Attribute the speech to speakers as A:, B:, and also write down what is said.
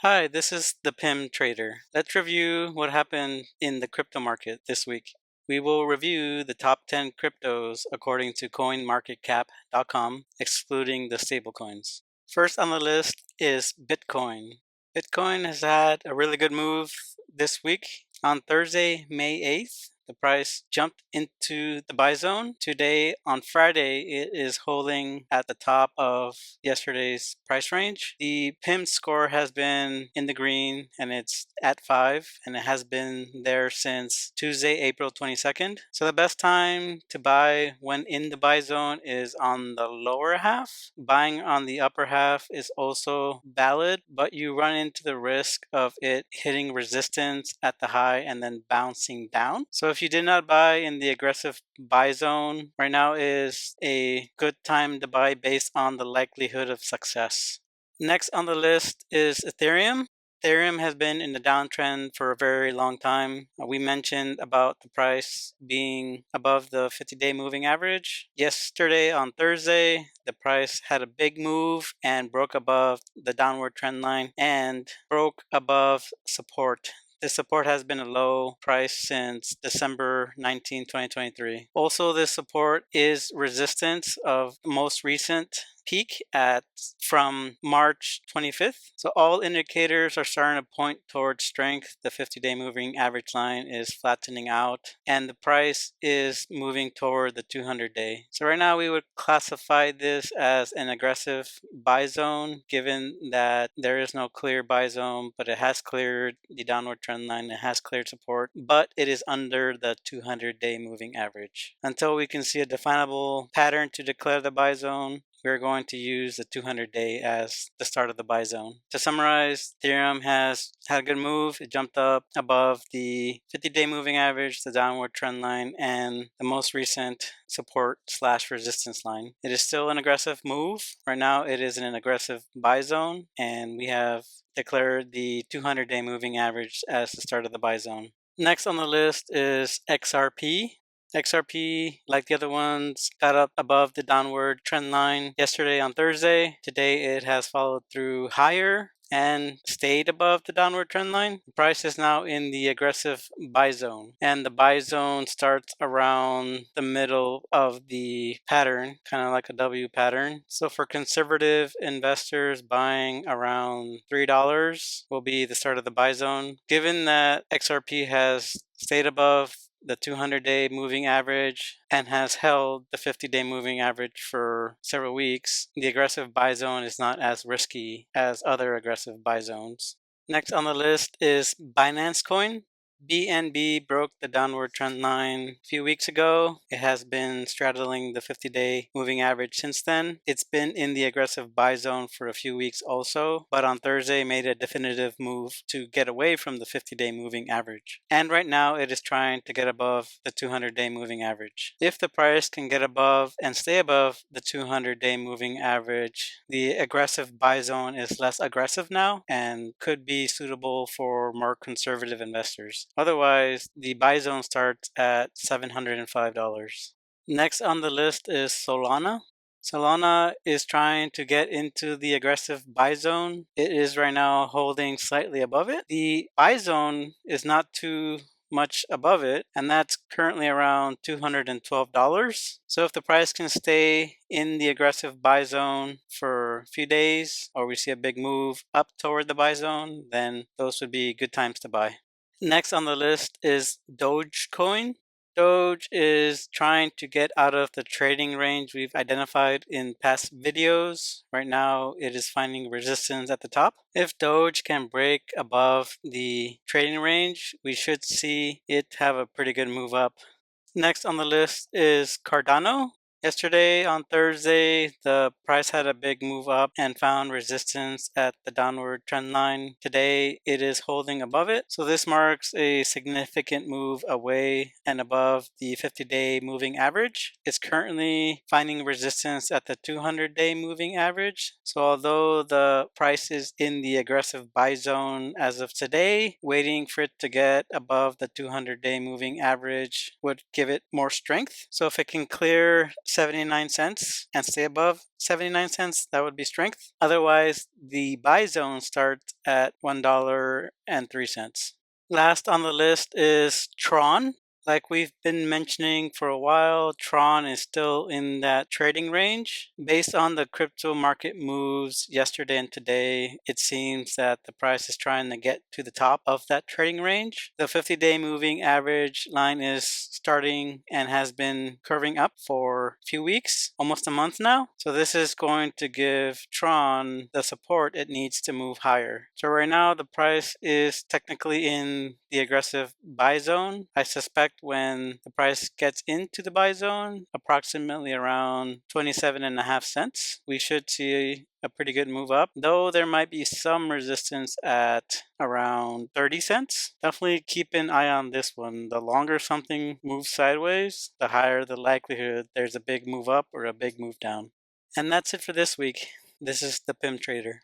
A: Hi, this is the PIM Trader. Let's review what happened in the crypto market this week. We will review the top 10 cryptos according to coinmarketcap.com, excluding the stablecoins. First on the list is Bitcoin. Bitcoin has had a really good move this week. On Thursday, May 8th, the price jumped into the buy zone. Today, on Friday, it is holding at the top of yesterday's price range. The PIM score has been in the green and it's at 5, and it has been there since Tuesday, April 22nd. So the best time to buy when in the buy zone is on the lower half. Buying on the upper half is also valid, but you run into the risk of it hitting resistance at the high and then bouncing down. So if you did not buy in the aggressive buy zone, right now is a good time to buy based on the likelihood of success. Next on the list is Ethereum. Ethereum has been in the downtrend for a very long time. We mentioned about the price being above the 50-day moving average. Yesterday on Thursday, the price had a big move and broke above the downward trend line and broke above support. This support has been a low price since December 19, 2023. Also, this support is resistance of the most recent peak from March 25th. So all indicators are starting to point towards strength. The 50-day moving average line is flattening out and the price is moving toward the 200-day. So right now we would classify this as an aggressive buy zone, given that there is no clear buy zone, but it has cleared the downward trend line. It has cleared support, but it is under the 200-day moving average. Until we can see a definable pattern to declare the buy zone, we're going to use the 200-day as the start of the buy zone. To summarize, Ethereum has had a good move. It jumped up above the 50-day moving average, the downward trend line, and the most recent support/resistance line. It is still an aggressive move. Right now, it is in an aggressive buy zone, and we have declared the 200-day moving average as the start of the buy zone. Next on the list is XRP. XRP, like the other ones, got up above the downward trend line yesterday on Thursday. Today it has followed through higher and stayed above the downward trend line. The price is now in the aggressive buy zone, and the buy zone starts around the middle of the pattern, kind of like a W pattern. So for conservative investors, buying around $3 will be the start of the buy zone. Given that XRP has stayed above the 200-day moving average and has held the 50-day moving average for several weeks, the aggressive buy zone is not as risky as other aggressive buy zones. Next on the list is Binance Coin. BNB broke the downward trend line a few weeks ago. It has been straddling the 50-day moving average since then. It's been in the aggressive buy zone for a few weeks also, but on Thursday made a definitive move to get away from the 50-day moving average. And right now it is trying to get above the 200-day moving average. If the price can get above and stay above the 200-day moving average, the aggressive buy zone is less aggressive now and could be suitable for more conservative investors. Otherwise, the buy zone starts at $705. Next on the list is Solana. Solana is trying to get into the aggressive buy zone. It is right now holding slightly above it. The buy zone is not too much above it, and that's currently around $212. So if the price can stay in the aggressive buy zone for a few days, or we see a big move up toward the buy zone, then those would be good times to buy. Next on the list is Dogecoin. Doge is trying to get out of the trading range we've identified in past videos. Right now, it is finding resistance at the top. If Doge can break above the trading range, we should see it have a pretty good move up. Next on the list is Cardano. Yesterday on Thursday, the price had a big move up and found resistance at the downward trend line. Today, it is holding above it. So this marks a significant move away and above the 50-day moving average. It's currently finding resistance at the 200-day moving average. So although the price is in the aggressive buy zone as of today, waiting for it to get above the 200-day moving average would give it more strength. So if it can clear 79 cents and stay above 79 cents, that would be strength. Otherwise, the buy zone starts at $1.03. Last on the list is Tron. Like we've been mentioning for a while, Tron is still in that trading range. Based on the crypto market moves yesterday and today, it seems that the price is trying to get to the top of that trading range. The 50-day moving average line is starting and has been curving up for a few weeks, almost a month now. So this is going to give Tron the support it needs to move higher. So right now the price is technically in the aggressive buy zone. I suspect when the price gets into the buy zone, approximately around 27.5 cents, we should see a pretty good move up, though there might be some resistance at around 30 cents. Definitely keep an eye on this one. The longer something moves sideways, the higher the likelihood there's a big move up or a big move down. And that's it for this week. This is the PIM Trader.